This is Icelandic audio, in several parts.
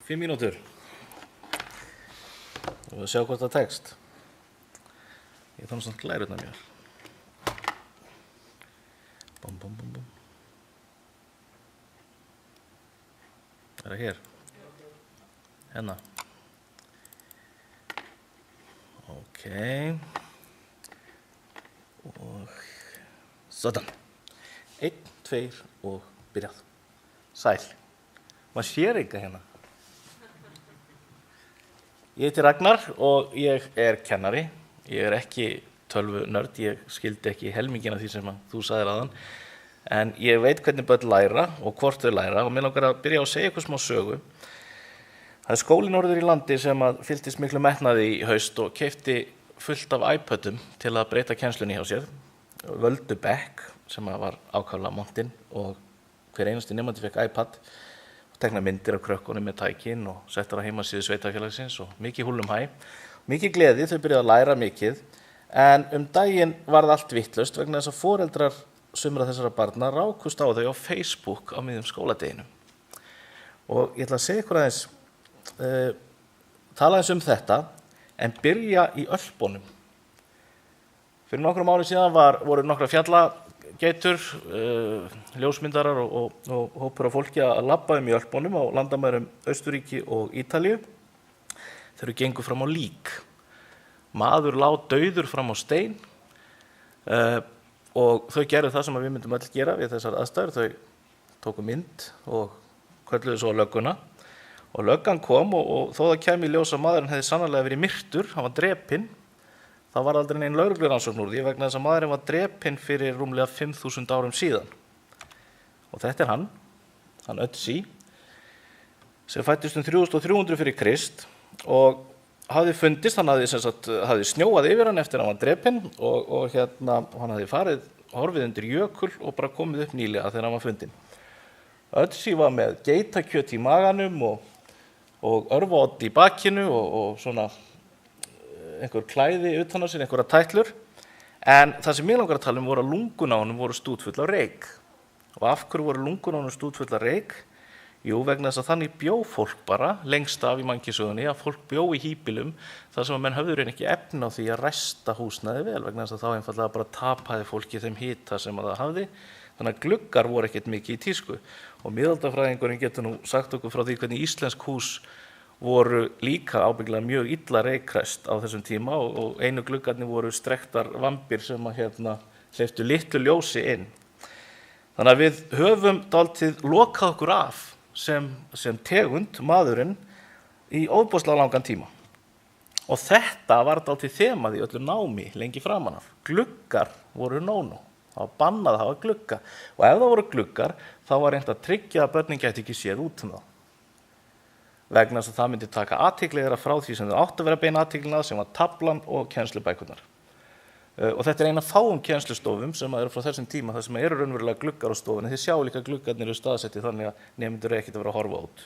5 mínútur og sjá hvort það tekst. Ég þannig svona glærutna mér. Bum, bum, bum, bum. Það hér? Hérna. Ok. Og sådan. 1, 2 og byrjað. Sæl. Maður sér eitthvað hérna. Ég heiti Ragnar og ég kennari. Ég ekki tölvunörd, ég skildi ekki helmingina því sem þú sagðir áðan. En ég veit hvernig börn læra og hvort þau læra og mér langar að byrja að segja eitthvað smá sögu. Það skóli norður í landi sem fylltist miklu metnaði í haust og keypti fullt af iPodum til að breyta kennslunni hjá sér. Völdu bekk sem var ákaflega montinn og hver einasti nemandi fékk iPad. Tekna myndir af krökkunum með tækin og settar á heimasíðu sveitafélagsins og mikið húllum hæ. Mikið gleði, þau byrjuðu að læra mikið, en daginn var það allt vitlaust vegna þess að foreldrar sumra þessara barna rákust á þau á Facebook á miðjum skóladeginu. Og ég ætla að segja ykkur aðeins, tala aðeins þetta, en byrja í Ölpunum. Fyrir nokkrum ári síðan voru nokkra fjallageitur, ljósmyndarar og hópur af fólki að labba í Ölpunum á landamærum Austurríki og Ítalíu. Þeir gengu fram á lík. Maður lá dauður fram á stein og þau gerðu það sem við myndum öll gera við þessar aðstæður. Þau tóku mynd og kölluðu svo á lögguna. Og löggan kom og þó það kæmi í ljós að maðurinn hefði sannarlega verið myrtur, hann var drepinn. Það var aldrei nein lögreglurannsókn úr því vegna þess að maðurinn var drepinn fyrir rúmlega 5.000 árum síðan. Og þetta hann Ötzi, sem fæddist 3300 fyrir Krist og hafði fundist, hann hafði snjóað yfir hann eftir að hann var drepinn og hann hafði horfið undir jökul og bara komið upp nýlega þegar hann var fundinn. Ötzi var með geitakjöt í maganum og örvaott í bakinu og svona einhver klæði utan á sér, einhverja tætlur. En það sem ég langar að tala voru að lungun á honum voru stútfull af reyk. Og af hverju voru lungun á honum stútfull af reyk? Jú, vegna þess að þannig bjó fólk bara lengst af í mannkynssögunni að fólk bjó í híbýlum þar sem að menn höfðu ekki efni á því að ræsta húsnæði vel vegna þess að þá einfaldlega bara tapaði fólki þeim hita sem að það hafði. Þannig að gluggar voru ekkert mikið í tísku. Og miðaldafræðingurinn getur nú sagt okkur frá því hvernig íslensk hús voru líka ábyggilega mjög illa reykræst á þessum tíma og einu gluggarnir voru strekktar vambir sem að hleyptu litlu ljósi inn. Þannig að við höfum dálítið lokað okkur af sem tegund, maðurinn, í ofboðslega langan tíma. Og þetta var dálítið þemað í öllu námi lengi framan af. Gluggar voru no-no. Það var bannað að hafa glugga. Og ef það voru gluggar, þá var reynt að tryggja að börnin gæti ekki séð út þá. Vegna þess að það myndi taka athygli þeirra frá því sem þau áttu að vera beina athyglina að sem var taflan og kennslubækurnar. Og þetta eina fáum kennslustofum sem eru frá þessum tíma þar sem eru raunverulega gluggar á stofunni. Þið sjá líka gluggarnir eru staðsettið þannig að nemendur ekkert að vera að horfa út.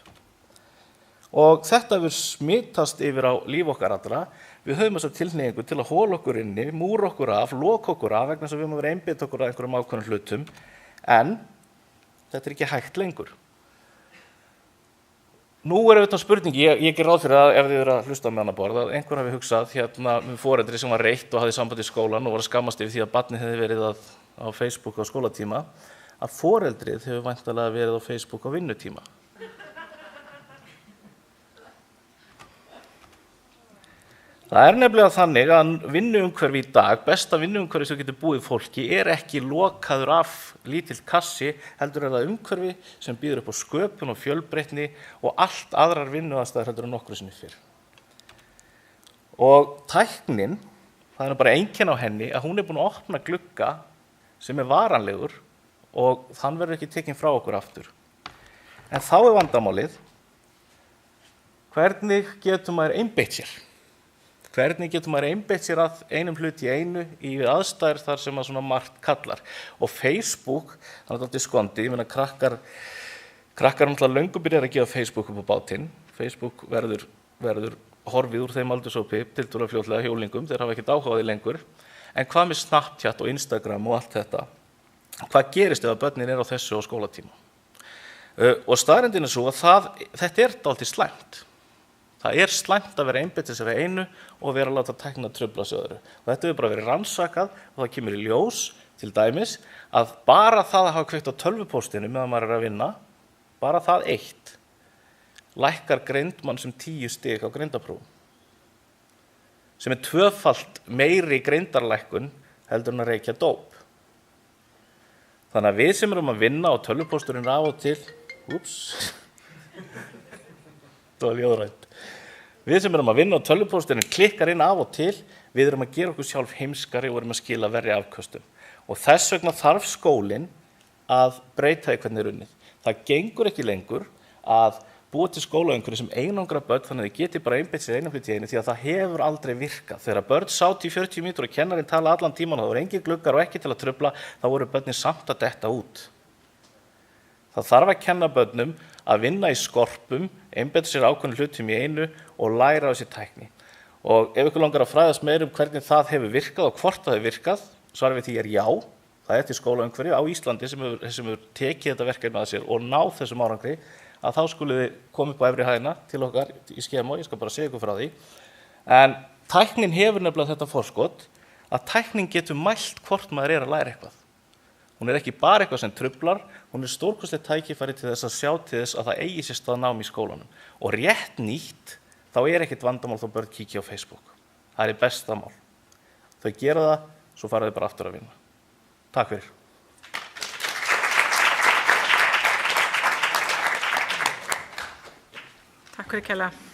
Og þetta hefur smitast yfir á líf okkar allra. Við höfum þessa tilhneigingu til að hola okkur inni, múra okkur af, loka okkur af vegna þess að við höfum að vera einbeitt okkur að einhverjum ákveðnum hlutum. En þetta ekki hægt lengur. Nú auðvitað spurning, ég ger ráð fyrir að ef þið eru að hlusta á mig annað borð, að einhver hafi hugsað með foreldri sem var reitt og hafði samband í skólan og var að skammast yfir því að barnið hefði verið á Facebook á skólatíma, að foreldrið hefur væntanlega verið á Facebook á vinnutíma. Það nefnilega þannig að vinnuumhverfi í dag, besta vinnuumhverfi sem getur búið fólki, ekki lokaður af lítill kassi, heldur það umhverfi sem býður upp á sköpun og fjölbreytni og allt aðrar vinnuaðstæður heldur en nokkru sinni fyrr. Og tæknin, það bara einkenni á henni að hún búin að opna glugga sem varanlegur og þann verður ekki tekinn frá okkur aftur. En þá vandamálið, hvernig getur maður einbeitt sér? Hvernig getur maður einbeitt sér að einum hlut í einu í aðstæður þar sem að svona margt kallar. Og Facebook, það alltaf skondið, ég meina krakkar náttúrulega löngu byrjar að gefa Facebook upp á bátinn. Facebook verður horfið úr þeim aldurshópi tiltölulega fljótlega hjólingum, þeir hafa ekkert áhuga á því lengur. En hvað með Snapchat og Instagram og allt þetta? Hvað gerist ef að börnin á þessu á skólatíma? Og staðreyndin svo að þetta dálítið slæmt. Það slæmt að vera einbeita sér að einu og vera að láta tæknina trufla sig öðru. Og þetta hefur bara verið rannsakað og það kemur í ljós til dæmis að bara það að hafa kveikt á tölvupóstinu meðan maður að vinna, bara það eitt, lækkar greind mann sem 10 stig á greindaprófum. Sem tvöfalt meiri greindarlækkun heldur en að reykja dóp. Þannig að við sem erum að vinna á tölvupósturinn af og til, það var ljóðrænt. Við sem erum að vinna á tölvupósturinn klikkar inn af og til, við erum að gera okkur sjálf heimskari og erum að skila verri afköstum. Og þess vegna þarf skólinn að breyta því hvernig unnið. Það gengur ekki lengur að búa til skólaumhverfi sem einangra börn þannig að þið geti bara einbeitt sér einum hluti í einu því að það hefur aldrei virkað. Þegar börn sátu í 40 mínútur og kennarinn tala allan tímann og það voru engin gluggar og ekki til að trufla, þá voru börnin samt að detta út. Það þarf að kenna börnum að vinna í skorpum, einbeita sér ákveðnum hlutum í einu og læra á þessi tækni. Og ef ykkur langar að fræðast meira hvernig það hefur virkað og hvort það hefur virkað, svarið við því já. Það til skólaumhverfi á Íslandi sem hefur tekið þetta verkefni að sér og náð þessum árangri, að þá skulum við koma upp á efri hæðina til okkar í skema, ég skal bara segja ykkur frá því. En tæknin hefur nefnilega þetta forskot að tæknin getur mælt hvort maður að læra eitthvað. Hún ekki bara eitthvað sem truflar, hún stórkostlegt tækifæri til þess að sjá til þess að það eigi sér stað nám í skólanum. Og rétt nýtt, þá ekkert vandamál þó börn kíkja á Facebook. Það besta mál. Þau gera það, svo fara þau bara aftur að vinna. Takk fyrir. Takk fyrir kærlega.